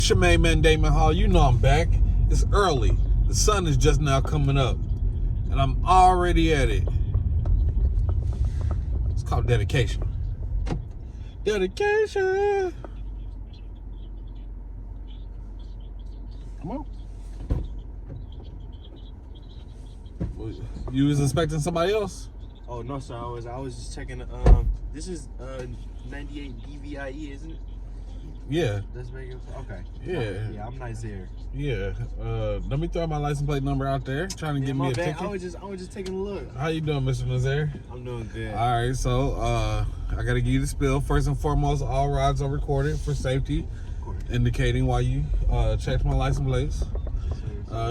Shemaine Man Damon Hall, you know I'm back. It's early. The sun is just now coming up. And I'm already at it. It's called dedication. Dedication. Come on. You was expecting somebody else? Oh no, sir. I was just checking. This is 98 DVIE, isn't it? Yeah. That's regular. Okay. Yeah. Yeah, I'm nice there. Yeah. Let me throw my license plate number out there. Trying to get me a ticket. I was just taking a look. How you doing, Mr. Nazaire? I'm doing good. All right, so I gotta give you the spill. First and foremost, all rides are recorded for safety, indicating why you checked my license plates.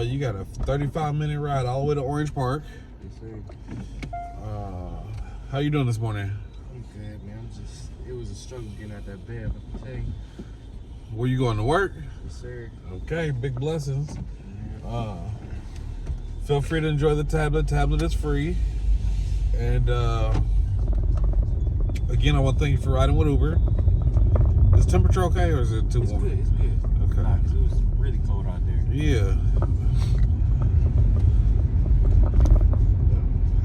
You got a 35-minute ride all the way to Orange Park. Yes, sir. How you doing this morning? I'm good, man. It was a struggle getting out that bed, but I tell you. Were you going to work? Yes, sir. Okay, big blessings. Feel free to enjoy the tablet. Tablet is free. And again, I want to thank you for riding with Uber. Is temperature okay, or is it too warm? It's good. Okay. Nah, 'cause it was really cold out there. Yeah.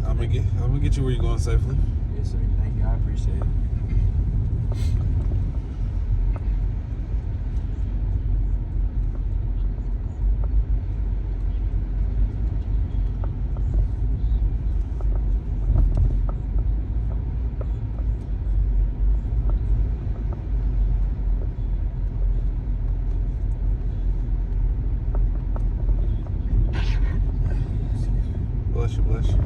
I'm gonna get you where you're going safely. Yes, sir. Thank you. I appreciate it. Bless you, bless you.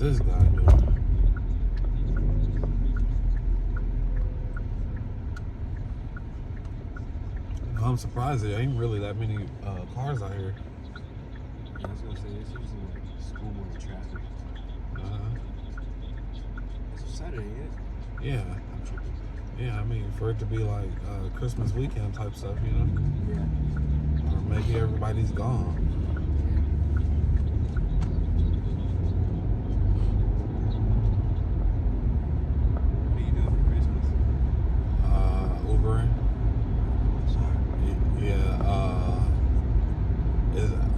this guy doing? I'm surprised there ain't really that many cars out here. Yeah, I was gonna say it's usually like school morning traffic. It's a Saturday, isn't it? Yeah. I'm tripping. Yeah, I mean, for it to be like Christmas weekend type stuff, you know? Yeah. Or maybe everybody's gone. What are you doing for Christmas? Ubering. Sorry.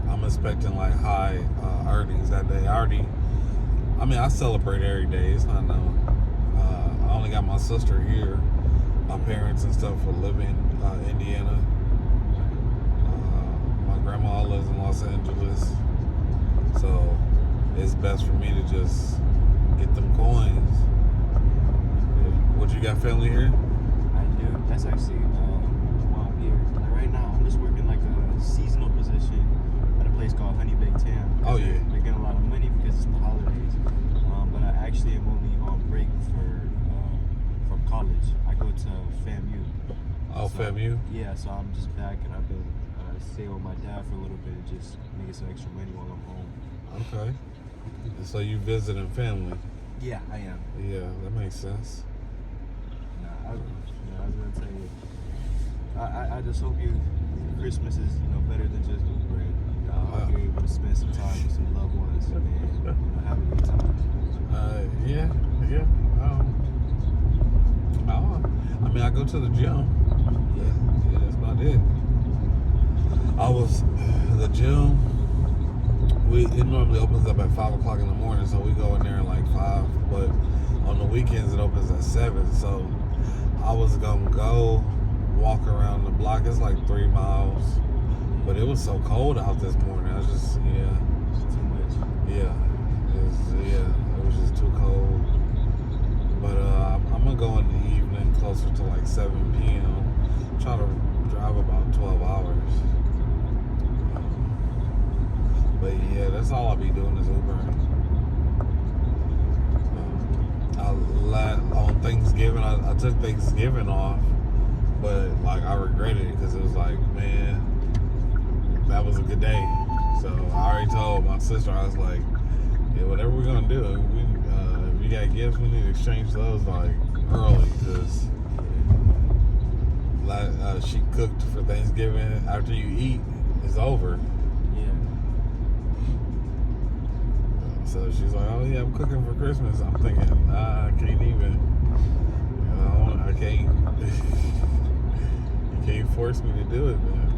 I'm expecting like high earnings that day. I celebrate every day. It's not no. I only got my sister here. My parents and stuff live in Indiana. My grandma lives in Los Angeles. So it's best for me to just get them coins. What, you got family here? I do. That's actually why I'm here. Like right now, I'm just working like a seasonal position at a place called Honey Baked Ham. Oh, yeah. They're getting a lot of money because it's the holidays. But I actually am only on break from college. I go to FAMU. Oh, FAMU? Yeah, so I'm just back and I've been staying with my dad for a little bit and just making some extra money while I'm home. Okay. So you visiting family? Yeah, I am. Yeah, that makes sense. I was gonna tell you. I just hope Christmas is better than just Ubering. I hope you're able to spend some time with some loved ones and have a good time. Yeah. I go to the gym. Yeah, that's about it. The gym. It normally opens up at 5 o'clock in the morning, so we go in there at like 5. But on the weekends it opens at 7. So I was gonna go walk around the block. It's like 3 miles, but it was so cold out this morning. I was just It's too much. it was just too cold. But I'm gonna go in the evening, closer to like 7 p.m. Try to drive about 12 hours. But yeah, that's all I'll be doing is Ubering. On Thanksgiving, I took Thanksgiving off, but like I regretted it because it was like, man, that was a good day. So I already told my sister, I was like, yeah, whatever we're gonna do, if you got gifts, we need to exchange those like early because she cooked for Thanksgiving. After you eat, it's over. So she's like, oh yeah, I'm cooking for Christmas. I'm thinking, I can't even. I can't. You can't force me to do it, man.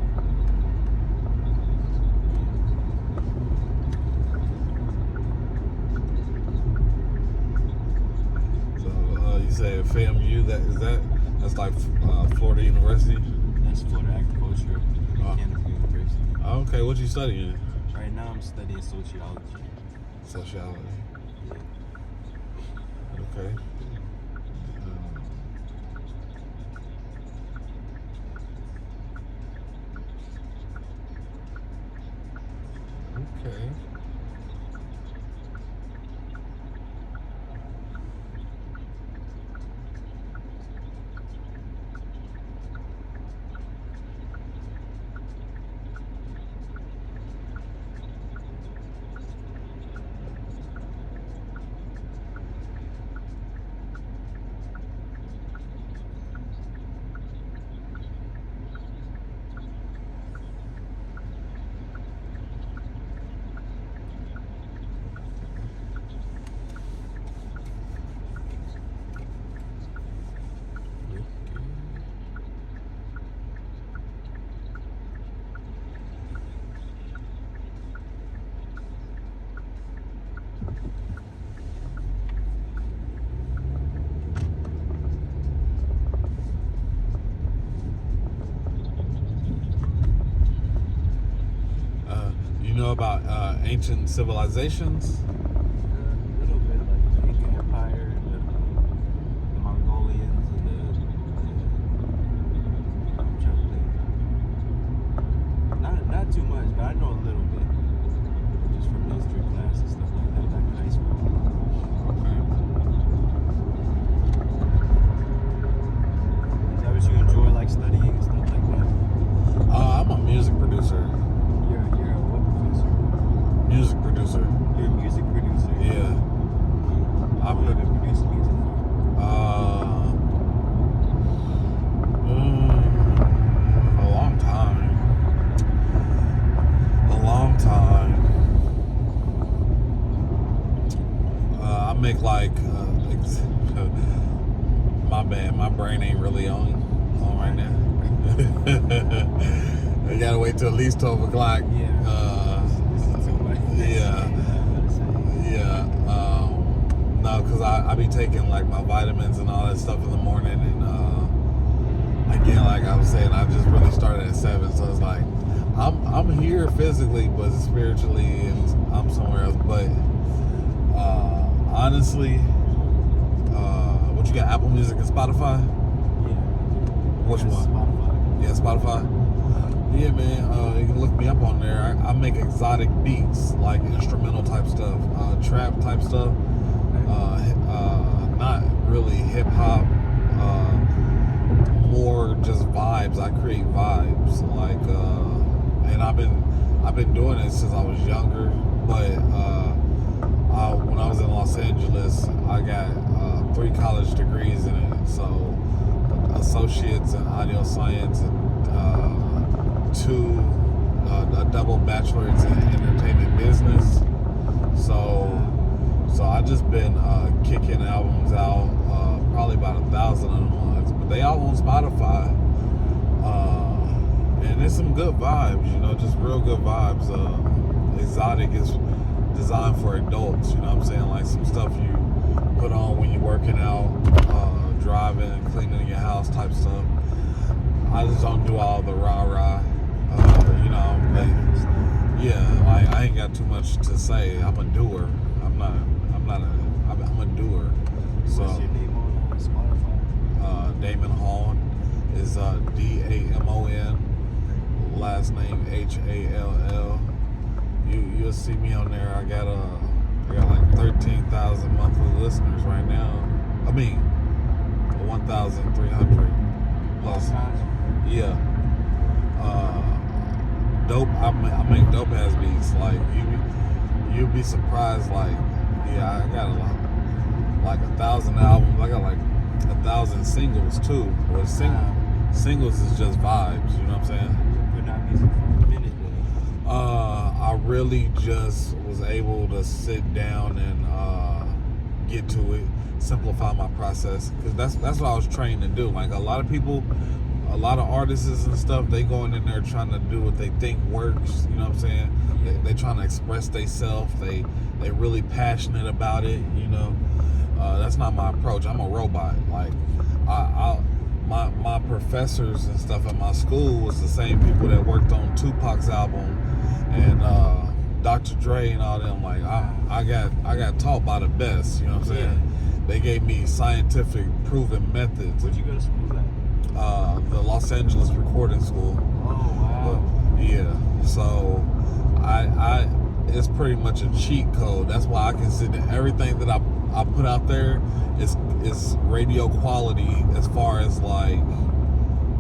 So you say FAMU? That's like Florida University? That's Florida Agriculture Mechanical University. Okay, what you studying? Right now I'm studying sociology. Sociology. Yeah. Okay. Okay. Know about ancient civilizations? A little bit, like the Inca Empire and the Mongolians and I'm trying to think. Not too much, but I know a little bit. Just from history class and stuff like back in high school. Okay. Is that what you enjoy, like studying and stuff like that? I'm a music producer. You're a what professor? Music producer. You're a music producer. Yeah. How long have you been producing music for? A long time. A long time. I make like my bad. My brain ain't really on right now. I gotta wait till at least 12 o'clock. This is too much. Yeah. No, because I be taking like my vitamins and all that stuff in the morning, and again, like I was saying, I just really started at 7, so it's like I'm here physically, but spiritually, and I'm somewhere else. But honestly, what you got? Apple Music and Spotify? Yeah. Which one? Spotify. Yeah, Spotify. Yeah, man. You can look me up on there. I make exotic beats, like instrumental type stuff, trap type stuff. Not really hip hop. More just vibes. I create vibes, like, and I've been doing it since I was younger. But when I was in Los Angeles, I got 3 college degrees in it. So associates in audio science and 2 a double bachelor's in entertainment business. So I just been kicking albums out, probably about 1,000 of them months, but they all on Spotify, and there's some good vibes, just real good vibes. Exotic is designed for adults, you know what I'm saying, like some stuff you put on when you're working out, driving, cleaning your house type stuff. I just don't do all the rah-rah, like, I ain't got too much to say. I'm a doer. I'm a doer. So, What's your name on Spotify? Damon Hall is Damon. Last name Hall. You'll see me on there. I got like 13,000 monthly listeners right now. I mean, 1,300 plus. Yeah. Dope. I make dope ass beats. Like you'd be surprised. Like, yeah, I got like 1,000 albums. I got like 1,000 singles too. But singles is just vibes. You know what I'm saying? You're putting out music for a minute then. I really just was able to sit down and get to it, simplify my process, because that's what I was trained to do. Like a lot of people, a lot of artists and stuff, they going in there trying to do what they think works. You know what I'm saying? They trying to express themselves. They really passionate about it. That's not my approach. I'm a robot. Like my professors and stuff at my school was the same people that worked on Tupac's album and Dr. Dre and all them. Like I got taught by the best. You know what I'm saying? They gave me scientific proven methods. Where'd you go to school at? The Los Angeles Recording School. Oh wow. Yeah. So I it's pretty much a cheat code. That's why I can sit there. Everything that I put out there is radio quality as far as like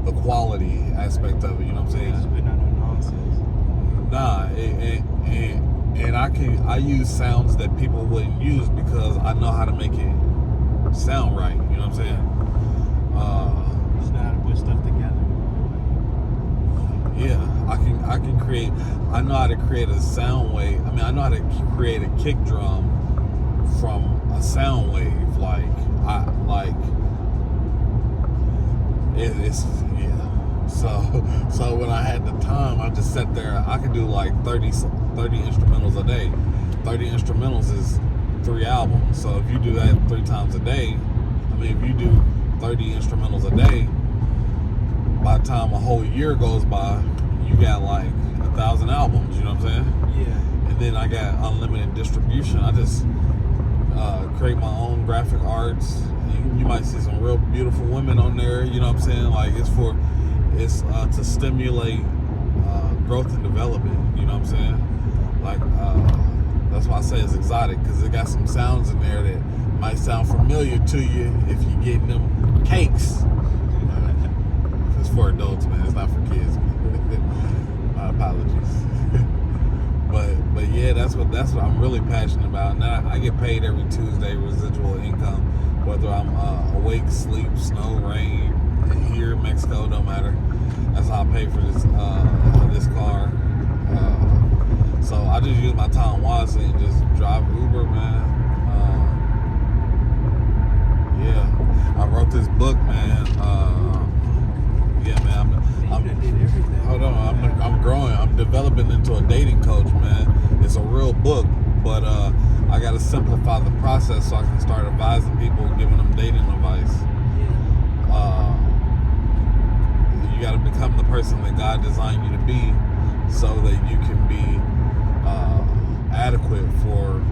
the quality aspect of it. You know what I'm saying? Just putting out no nonsense. Nah, and I use sounds that people wouldn't use because I know how to make it sound right. You know what I'm saying? You just know how to put stuff together. Yeah, I can create. I know how to create a sound wave. I mean, I know how to create a kick drum from a sound wave. It's So when I had the time, I just sat there. I could do like 30 instrumentals a day. 30 instrumentals is 3 albums. So if you do that 3 times a day, I mean, if you do 30 instrumentals a day, by the time a whole year goes by, you got like 1,000 albums. You know what I'm saying? Yeah. And then I got unlimited distribution. I just create my own graphic arts. You might see some real beautiful women on there. You know what I'm saying? Like it's to stimulate growth and development. You know what I'm saying? Like That's why I say it's exotic, because it got some sounds in there that might sound familiar to you if you're getting them cakes. It's for adults, man. It's not for kids. My apologies. but yeah, that's what I'm really passionate about. Now I get paid every Tuesday, residual income, whether I'm awake, sleep, snow, rain, here in Mexico, don't matter. That's how I pay for this car. So I just use my time wisely and just drive Uber, man. Yeah, I wrote this book, man. Yeah, man. Hold on, I'm growing. I'm developing into a dating coach, man. It's a real book, but I got to simplify the process so I can start advising people, giving them dating advice. You got to become the person that God designed you to be, so that you can be adequate for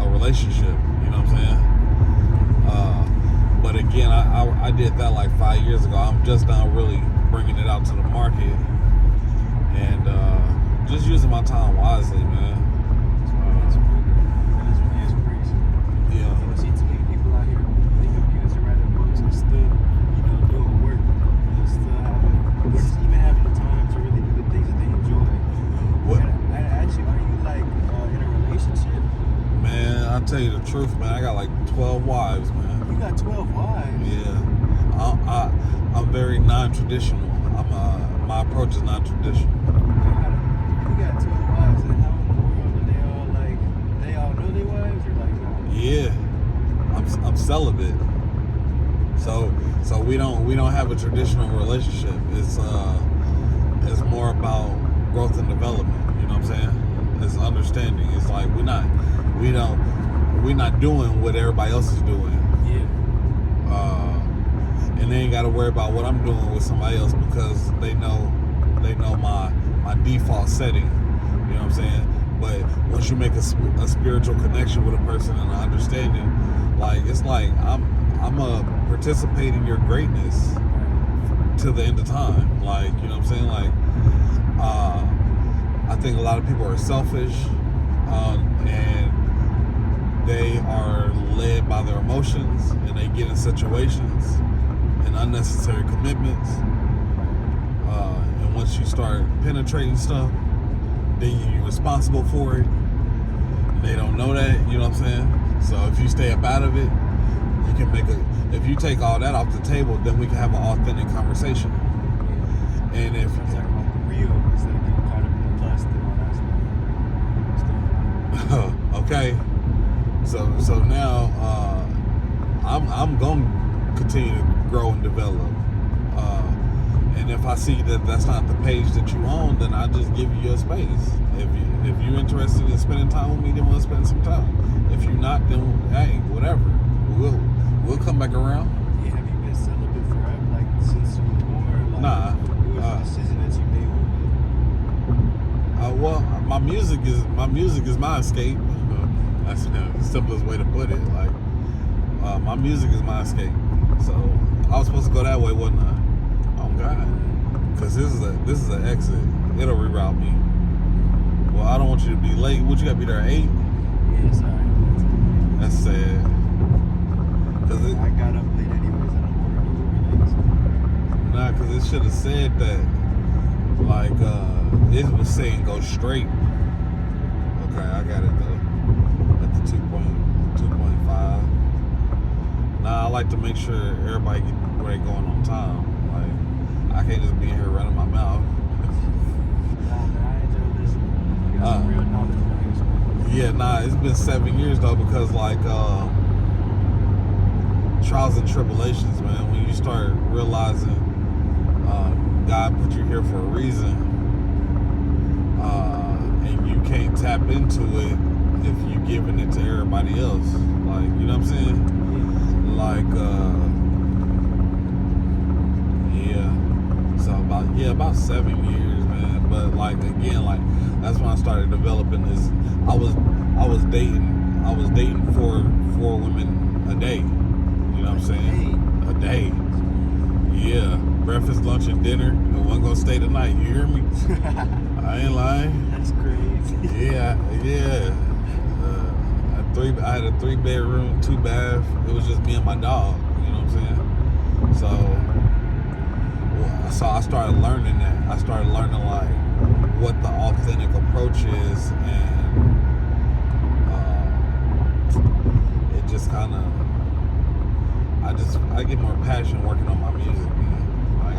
a relationship. You know what I'm saying? But again, I did that like 5 years ago. I'm just now really bringing it out to the market and just using my time wisely, man. Yeah. I see too many people out here think of music, writing books, and still, doing work. Even having the time to really do the things that they enjoy. What? Actually, are you like in a relationship? Man, I'll tell you the truth, man. I got like 12 wives, man. You got 12 wives? Yeah. I'm very non-traditional. My approach is non-traditional. You got 12 wives, and how in the world are they all know their wives, or like no? Yeah. I'm celibate. So we don't have a traditional relationship. It's more about growth and development. You know what I'm saying? It's understanding. It's like we're not doing what everybody else is doing. Yeah. And they ain't got to worry about what I'm doing with somebody else, because they know my default setting. You know what I'm saying? But once you make a spiritual connection with a person and an understanding, like it's like I'm a participate in your greatness to the end of time. Like, you know what I'm saying? Like, I think a lot of people are selfish, and they are led by their emotions, and they get in situations and unnecessary commitments. And once you start penetrating stuff, then you're responsible for it. They don't know that, you know what I'm saying? So if you stay up out of it, you can if you take all that off the table, then we can have an authentic conversation. And if I'm talking about the real, instead of getting caught up in the lust and all that stuff. okay, so now I'm gonna continue to grow and develop, and if I see that that's not the page that you own, then I just give you your space. If you're interested in spending time with me, then we'll spend some time. If you're not, then hey, whatever, we'll come back around. Yeah, have you been celibate forever, like since you were born? Like, Nah. What was the decision that you made? Well, my music is my escape. That's the simplest way to put it. Like, my music is my escape. So I was supposed to go that way, wasn't I? Oh God, because this is an exit. It'll reroute me. Well, I don't want you to be late. Would you gotta be there at 8? Yeah, sorry. That's sad. Cause I got up late anyways, and I'm ordered nah, cause it should have said that. Like, it was saying go straight. Okay, I got it though. At the 2.5. Nah, I like to make sure everybody get where they going on time. Like, I can't just be in here running my mouth. Nah, man, I enjoy this. You got some real knowledge on here. Yeah, nah, it's been 7 years though, because like trials and tribulations, man. When you start realizing God put you here for a reason, and you can't tap into it if you giving it to everybody else. Like, you know what I'm saying? Like, yeah. So about 7 years, man. But like again, like that's when I started developing this. I was dating four women a day. You know what I'm saying? A day. Yeah. Breakfast, lunch, and dinner. And one gonna stay tonight. You hear me? I ain't lying. That's crazy. Yeah. I had a 3-bedroom, 2-bath. It was just me and my dog. You know what I'm saying? So I started learning that. I started learning like what the authentic approach is, and it just kind of. I get more passion working on my music, man. Like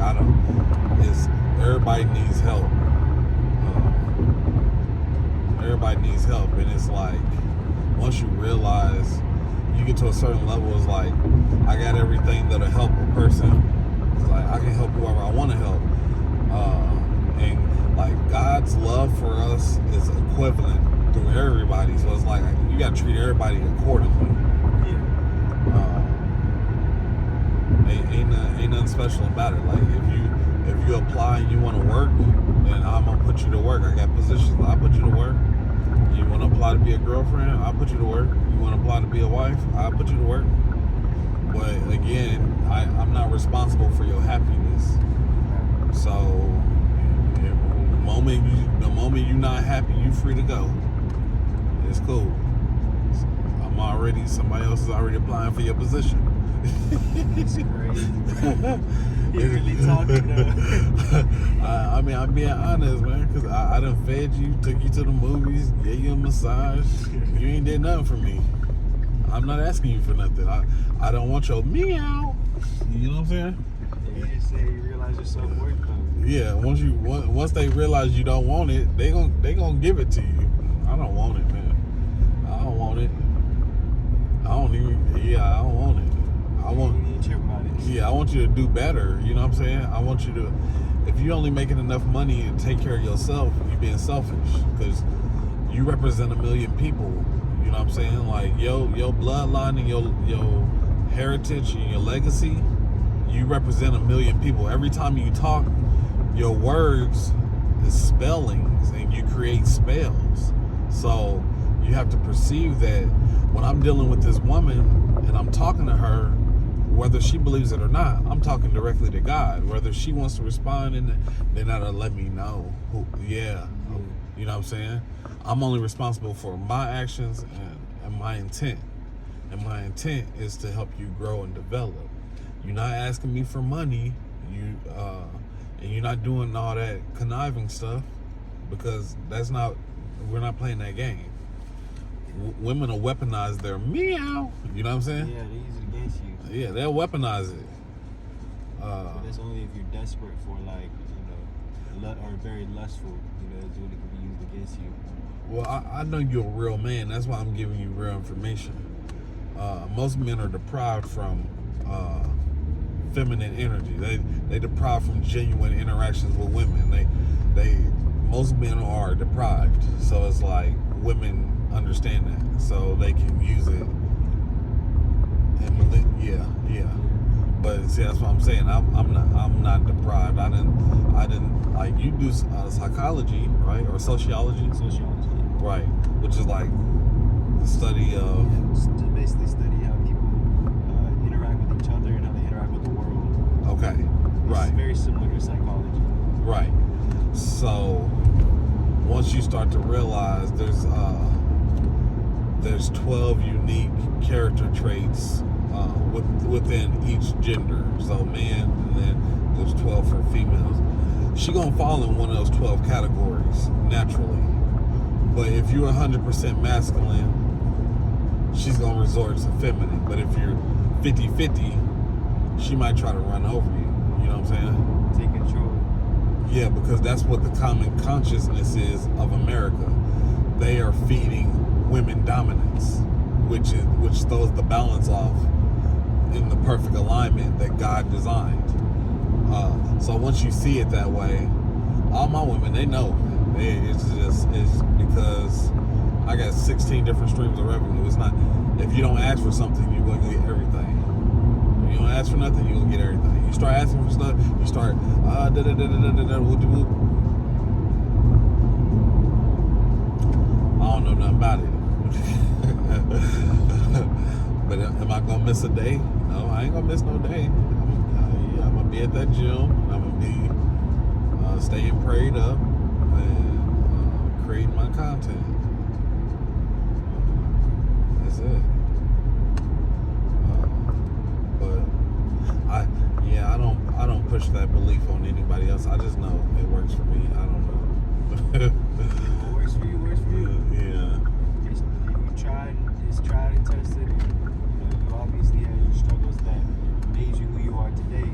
everybody needs help. Everybody needs help, and it's like once you realize you get to a certain level, it's like I got everything that'll help a person. It's like I can help whoever I want to help, and like God's love for us is equivalent through everybody. So it's like you got to treat everybody accordingly. Ain't nothing special about it. Like if you apply and you want to work, then I'm gonna put you to work. I got positions. I'll put you to work. You want to apply to be a girlfriend? I'll put you to work. You want to apply to be a wife? I'll put you to work. But again, I'm not responsible for your happiness. So the moment you're not happy, you free to go. It's cool. Somebody else is already applying for your position. It's crazy. You really talking I mean, I'm being honest, man, because I done fed you, took you to the movies, gave you a massage. You ain't did nothing for me. I'm not asking you for nothing. I don't want your meow. You know what I'm saying? You just say you realize your self-worth, though. Yeah, once they realize you don't want it, they gonna give it to you. I don't want it, man. I don't want it. I don't want it. I want you to do better. You know what I'm saying? I want you to, if you're only making enough money to take care of yourself, you're being selfish because you represent 1 million people. You know what I'm saying? Like your bloodline and your heritage and your legacy, you represent 1 million people. Every time you talk, your words is spellings and you create spells. So you have to perceive that when I'm dealing with this woman and I'm talking to her, whether she believes it or not, I'm talking directly to God. Whether she wants to respond, and then that'll let me know. You know what I'm saying? I'm only responsible for my actions and my intent. And my intent is to help you grow and develop. You're not asking me for money. And you're not doing all that conniving stuff because we're not playing that game. Women will weaponize their meow. You know what I'm saying? Yeah, they use it against you. Yeah, they'll weaponize it. But that's only if you're desperate for, like, or very lustful. That's when it can be used against you. Well, I know you're a real man. That's why I'm giving you real information. Most men are deprived from feminine energy. They deprived from genuine interactions with women. Most men are deprived. So it's like women understand that, so they can use it. And yeah. But see, that's what I'm saying. I'm not deprived. I didn't like you do psychology, right, or sociology. Sociology. Right, which is like the study of. To basically study how people interact with each other and how they interact with the world. Okay. Right. It's very similar to psychology. Right. So once you start to realize there's 12 unique character traits within each gender. So man, and then there's 12 for females. She gonna fall in one of those 12 categories naturally. But if you're 100% masculine, she's gonna resort to feminine. But if you're 50-50, she might try to run over you. You know what I'm saying? Take control. Yeah, because that's what the common consciousness is of America. They are feeding women dominance, which throws the balance off in the perfect alignment that God designed. So once you see it that way, all my women, they know. It's because I got 16 different streams of revenue. It's not, if you don't ask for something, you're going to get everything. If you don't ask for nothing, you're going to get everything. You start asking for stuff, you start whoop-de-whoop. I don't know nothing about it. But am I gonna miss a day? No, I ain't gonna miss no day. I'm gonna be at that gym. I'm gonna be staying prayed up and creating my content. it. But I don't push that belief on anybody else. I just know it works for me. I don't know. What works for you, works for you. Yeah. It's tried and tested, and you obviously had your struggles that made you who you are today.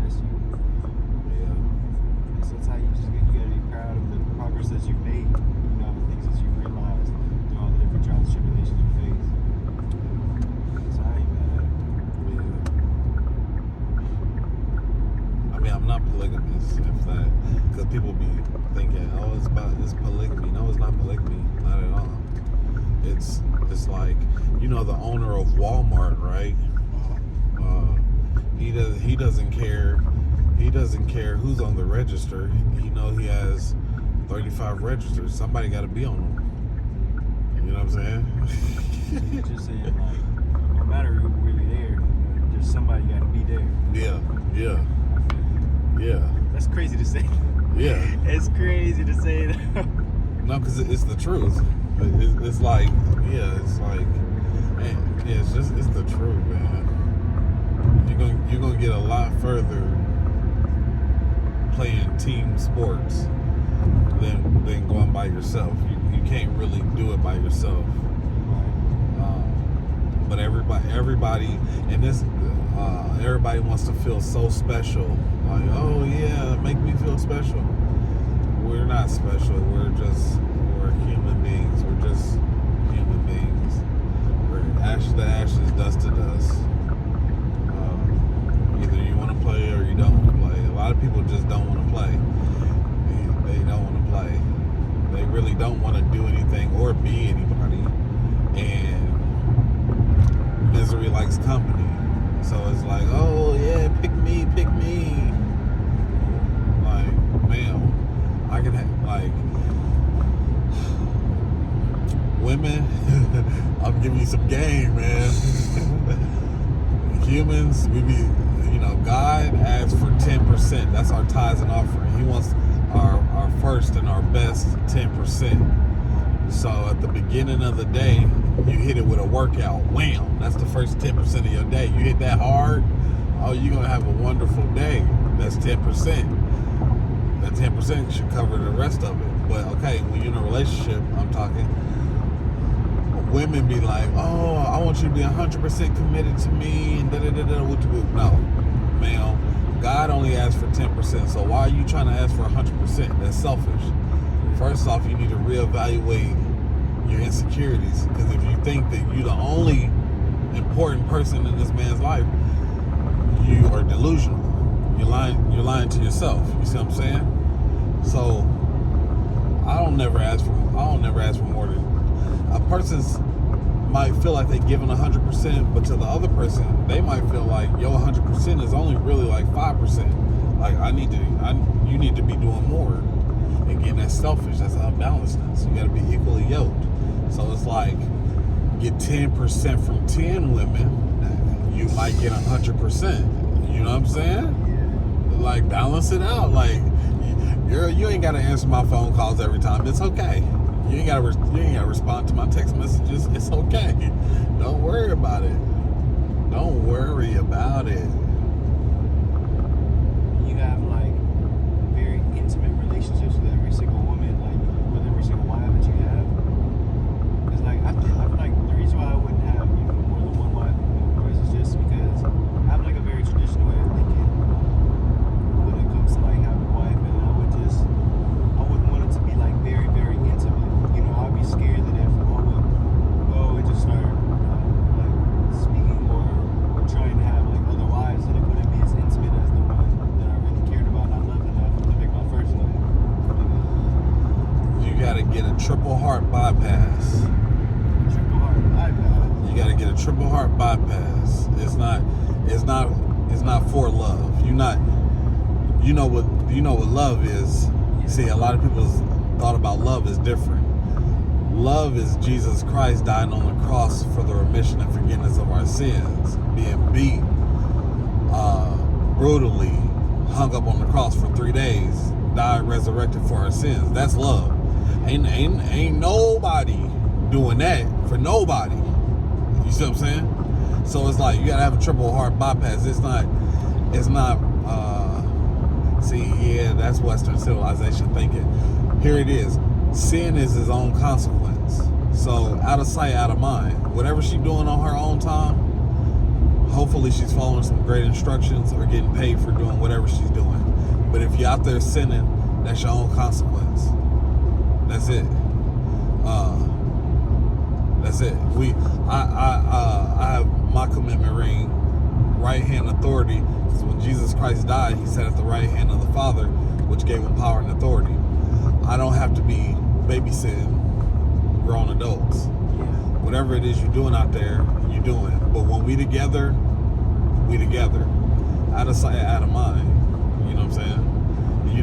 That's you. Yeah. And sometimes you gotta be proud of the progress that you've made. The things that you realized through all the different trials and tribulations you face. So I ain't mad. Yeah. I mean, I'm not polygamous, because people be thinking, oh, it's polygamy. No, it's not polygamy, not at all. It's like, the owner of Walmart, right? He doesn't care. He doesn't care who's on the register. He has 35 registers. Somebody got to be on them. You know what I'm saying? You're just saying, like, no matter who really there, there's somebody got to be there. Yeah. That's crazy to say. Yeah. It's crazy to say that. No, because it's the truth. It's like, it's the truth, man. You're gonna get a lot further playing team sports than going by yourself. You can't really do it by yourself. But everybody in this, everybody wants to feel so special. Like, oh yeah, make me feel special. We're not special. We're human beings. We're just human beings. We're ashes to ashes, dust to dust. Either you want to play or you don't want to play. A lot of people just don't want to play. They don't want to play. They really don't want to do anything or be anybody. And misery likes company. So it's like, oh yeah, pick me. Like, man, I can women, I'm giving you some game, man. Humans, we be, God asks for 10%. That's our tithes and offering. He wants our first and our best 10%. So at the beginning of the day, you hit it with a workout. Wham! That's the first 10% of your day. You hit that hard, oh, you're going to have a wonderful day. That's 10%. That 10% should cover the rest of it. But okay, when you're in a relationship, I'm talking, women be like, oh, I want you to be 100% committed to me, and da-da-da-da. No, ma'am. God only asks for 10%. So why are you trying to ask for 100%? That's selfish. First off, you need to reevaluate your insecurities, because if you think that you're the only important person in this man's life, you are delusional. You're lying to yourself. You see what I'm saying? So I don't never ask for more than a person's might feel like they're giving 100%, but to the other person, they might feel like your 100% is only really like 5%. Like you need to be doing more. Again, that's selfish. That's unbalancedness. You got to be equally yoked. So it's like, get 10% from 10 women, you might get 100%. You know what I'm saying? Like, balance it out. Like, girl, you ain't got to answer my phone calls every time. It's okay. You ain't gotta respond to my text messages. It's okay. Don't worry about it. Don't worry about it. You have like very intimate relationships with every single woman, like with every single wife that you have. It's like I feel like the reason why I wouldn't have more than one wife is just because I have like a very traditional way of thinking when it comes to like having a wife, and I wouldn't want it to be like very, very intimate. I'd be scared that if I would go and just start like speaking or trying to have like other wives, that it wouldn't be as intimate as the one that I really cared about and I loved enough to pick my first wife. You gotta get a triple heart bypass. Triple heart bypass. You gotta get a triple heart bypass. It's not for love. You know what love is. See, a lot of people's thought about love is different. Love is Jesus Christ dying on the cross for the remission and forgiveness of our sins, being beat brutally, hung up on the cross for 3 days, died, resurrected for our sins. That's love. Ain't nobody doing that for nobody. You see what I'm saying? So it's like you gotta have a triple heart bypass. It's not see, yeah, that's Western civilization thinking. Here it is. Sin is his own consequence. So out of sight, out of mind. Whatever she's doing on her own time, hopefully she's following some great instructions or getting paid for doing whatever she's doing. But if you're out there sinning, that's your own consequence. That's it. That's it. I have my commitment ring, right hand authority. Because when Jesus Christ died, he sat at the right hand of the Father, which gave him power and authority. I don't have to be babysitting grown adults. Whatever it is you're doing out there, you're doing. But when we together, we together. Out of sight, out of mind. You know what I'm saying? You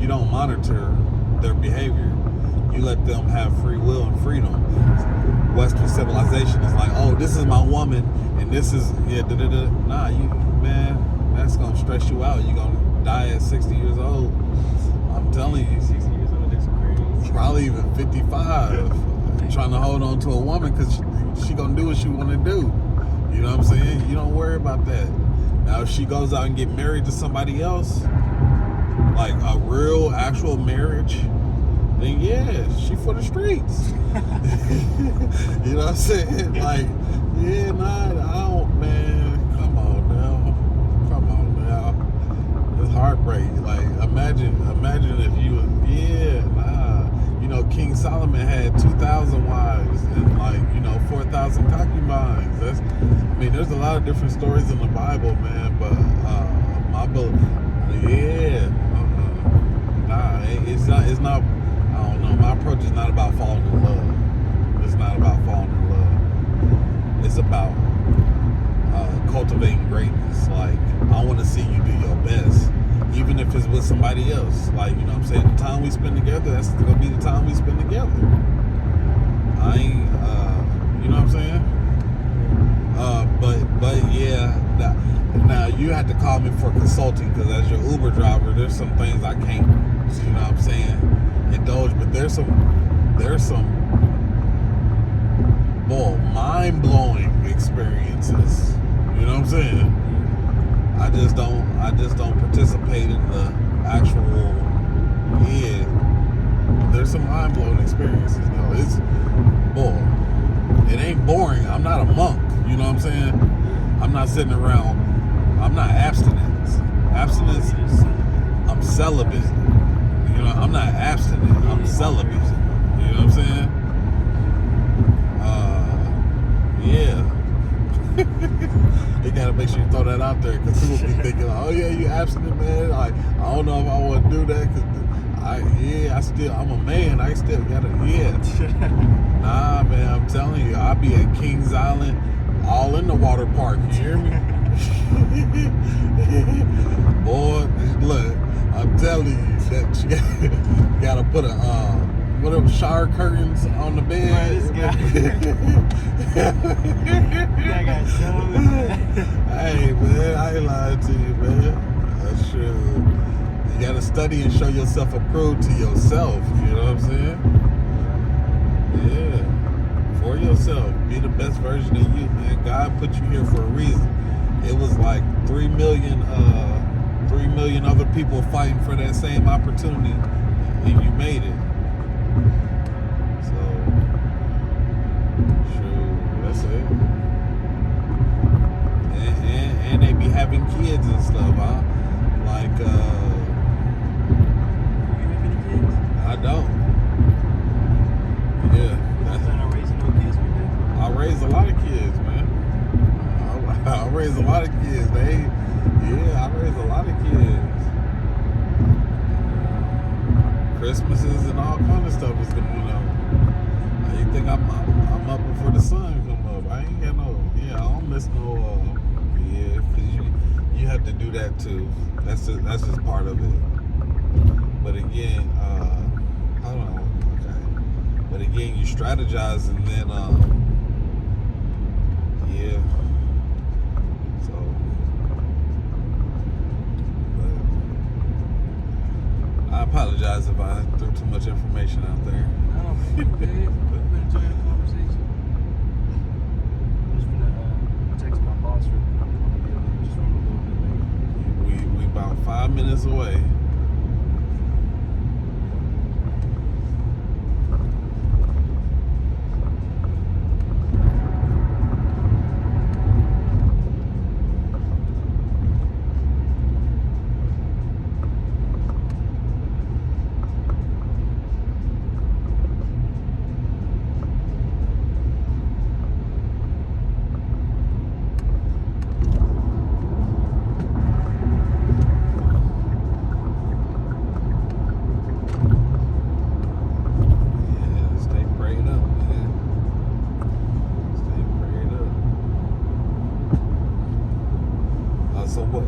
don't monitor their behavior. You let them have free will and freedom. Western civilization is like, oh, this is my woman, and this is Nah, man, that's gonna stress you out. You're gonna die at 60 years old. I'm telling you. 60 years old, that's crazy. Probably even 55, trying to hold on to a woman because she gonna do what she want to do. You know what I'm saying? You don't worry about that. Now, if she goes out and get married to somebody else, like a real, actual marriage, then yeah, she for the streets. You know what I'm saying? Like, yeah, nah, I don't, man. Come on now. It's heartbreaking. Like, imagine if you, you know, King Solomon had 2,000 wives and 4,000 concubines. There's a lot of different stories in the Bible, man. But it's not. I don't know. My approach is not about falling in love. It's not about falling in love. It's about cultivating greatness. Like, I want to see you do your best, even if it's with somebody else. Like, you know what I'm saying? The time we spend together, that's gonna be the time we spend together. I ain't, you know what I'm saying? But yeah, now you have to call me for consulting, because as your Uber driver, there's some things I can't, you know what I'm saying, indulge. But there's some mind-blowing experiences. You know what I'm saying? I just don't participate in the actual. There's some mind-blowing experiences though. It's it ain't boring. I'm not a monk. You know what I'm saying? I'm not sitting around. I'm not abstinence. I'm celibate. You know, I'm not abstinent. I'm celibate. You know what I'm saying? You gotta make sure you throw that out there, because people be thinking, oh yeah, you abstinent, man. Like, I don't know if I want to do that, because I'm a man. I still gotta, Nah, man, I'm telling you, I be at Kings Island, all in the water park. You hear me? Boy, look, I'm telling you that you gotta put a whatever shower curtains on the bed. Right, this guy. That guy so. Hey man, I ain't lying to you, man. That's true. You gotta study and show yourself approved to yourself. You know what I'm saying? Yeah, for yourself. Be the best version of you, man. God put you here for a reason. It was like 3 million other people fighting for that same opportunity, and you made it. So, sure, that's it. And they be having kids and stuff, huh? Like, You have any kids? I don't. Yeah. You plan on raising no kids one day? I raise a lot of kids, man. I raise a lot of kids. I raise a lot of kids. Christmases and all kind of stuff is going on. You think I'm up before the sun come up? I ain't got I don't miss no. Because you have to do that too. That's just part of it. But again, hold on. Okay. But again, you strategize, and then So, but I apologize if I threw too much information out there. No, man, enjoying the conversation. I'm just gonna text my boss real quick. I'm gonna just run a little bit late. We about 5 minutes away.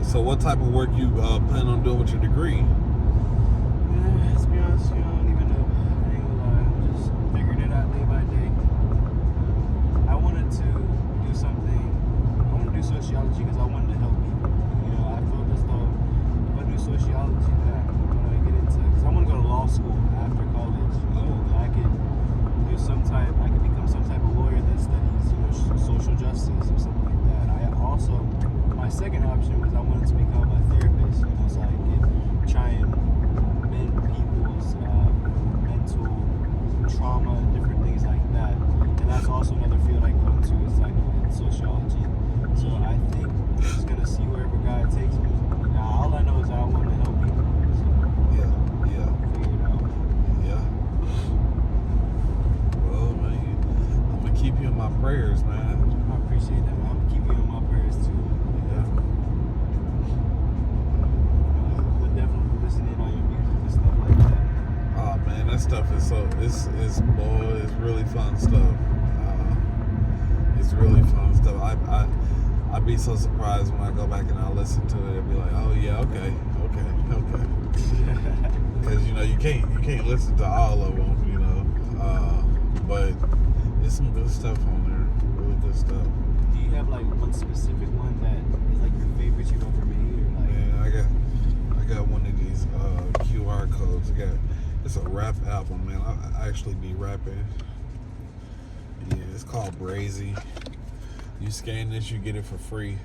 So what type of work you plan on doing with your degree? Yeah, to be honest, I don't even know. I ain't gonna lie. I'm just figuring it out day by day. I wanted to do something. I want to do sociology because I wanted to help people. You know, I felt as though if I do sociology, that I'm gonna get into. Because I want to go to law school after college. You know, that I could do some type. I could become some type of lawyer that studies, you know, social justice or something like that. I also. My second option was I wanted to become a therapist, you know, so I could try and mend people's mental trauma and different things like that. And that's also another field I go into is like in sociology. So I think I'm just gonna see wherever God takes me. Now all I know is I want to help people. So Yeah. figure it out. Yeah. Well, man, I'm gonna keep you in my prayers, man. I appreciate that, man. I'm gonna keep you in my prayers too. That stuff is it's really fun stuff. It's really fun stuff. I'd be so surprised when I go back and I listen to it and be like, oh yeah, okay. Because you know you can't listen to all of them, you know. But there's some good stuff on there, really good stuff. Do you have like one specific one that is like your favorite you've ever made, or like? Yeah, I got one of these QR codes. It's a rap album, man. I actually be rapping. Yeah, it's called Brazy. You scan this, you get it for free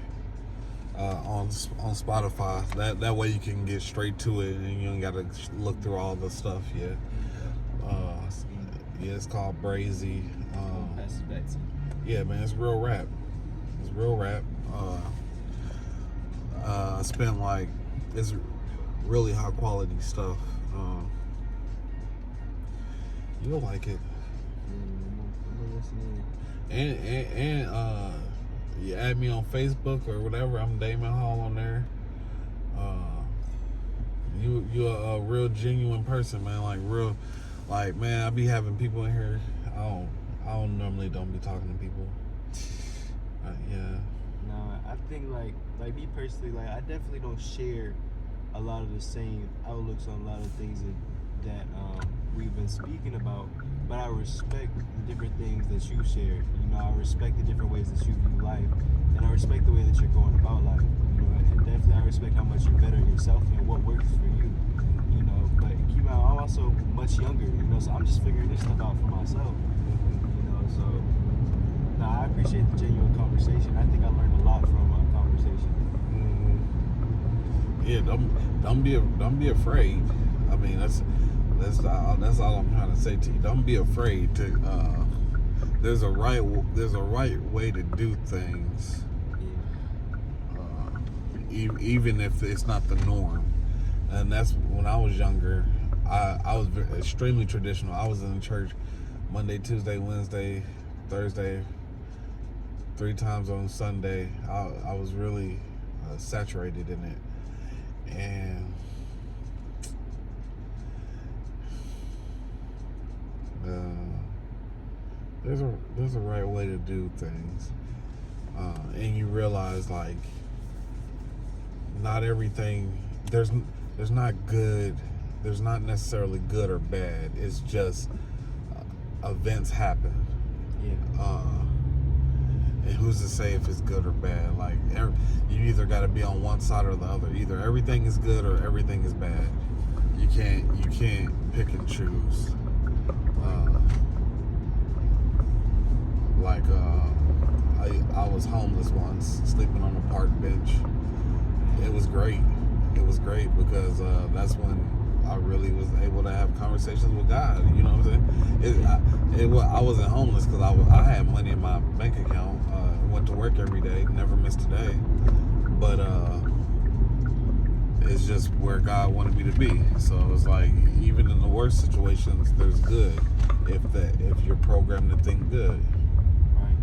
on Spotify. That way you can get straight to it, and you don't gotta look through all the stuff yet. Yeah, it's called Brazy. Pass it back to you. Yeah, man, it's real rap. It's real rap. I spent like it's really high quality stuff. You'll like it. And you add me on Facebook or whatever. I'm Damon Hall on there. You're a real genuine person, man. Like man, I be having people in here. I don't normally don't be talking to people. Yeah. No, I think like me personally, like I definitely don't share a lot of the same outlooks on a lot of things that we've been speaking about, but I respect the different things that you shared. You know, I respect the different ways that you view life, and I respect the way that you're going about life. You know, and definitely I respect how much you better yourself and what works for you. You know, but keep in mind, I'm also much younger. You know, so I'm just figuring this stuff out for myself. You know, so I appreciate the genuine conversation. I think I learned a lot from our conversation. Yeah, don't be afraid. I mean, that's all I'm trying to say to you. Don't be afraid to. There's a right way to do things, even if it's not the norm. And that's when I was younger. I was extremely traditional. I was in church Monday, Tuesday, Wednesday, Thursday, 3 times on Sunday. I was really saturated in it, and there's a right way to do things, and you realize like not everything there's not good. There's not necessarily good or bad. It's just events happen. Yeah. And who's to say if it's good or bad? Like you either got to be on one side or the other. Either everything is good or everything is bad. You can't pick and choose. was homeless once, sleeping on a park bench. It was great. It was great because that's when I really was able to have conversations with God. You know what I'm saying? I wasn't homeless because I had money in my bank account. Went to work every day, never missed a day. But it's just where God wanted me to be. So it's like even in the worst situations, there's good if you're programmed to think good. Right.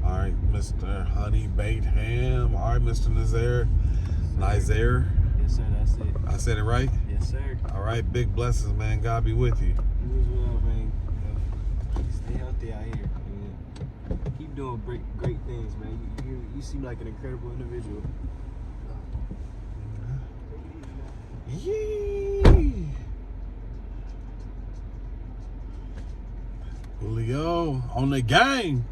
All right, Mr. Honey Baked Ham. All right, Mr. Nazaire. Yes, sir. That's it. I said it right? Yes, sir. All right, big blessings, man. God be with you. You as well, man. Stay healthy out here. And keep doing great things, man. You seem like an incredible individual. Yee! Julio on the game.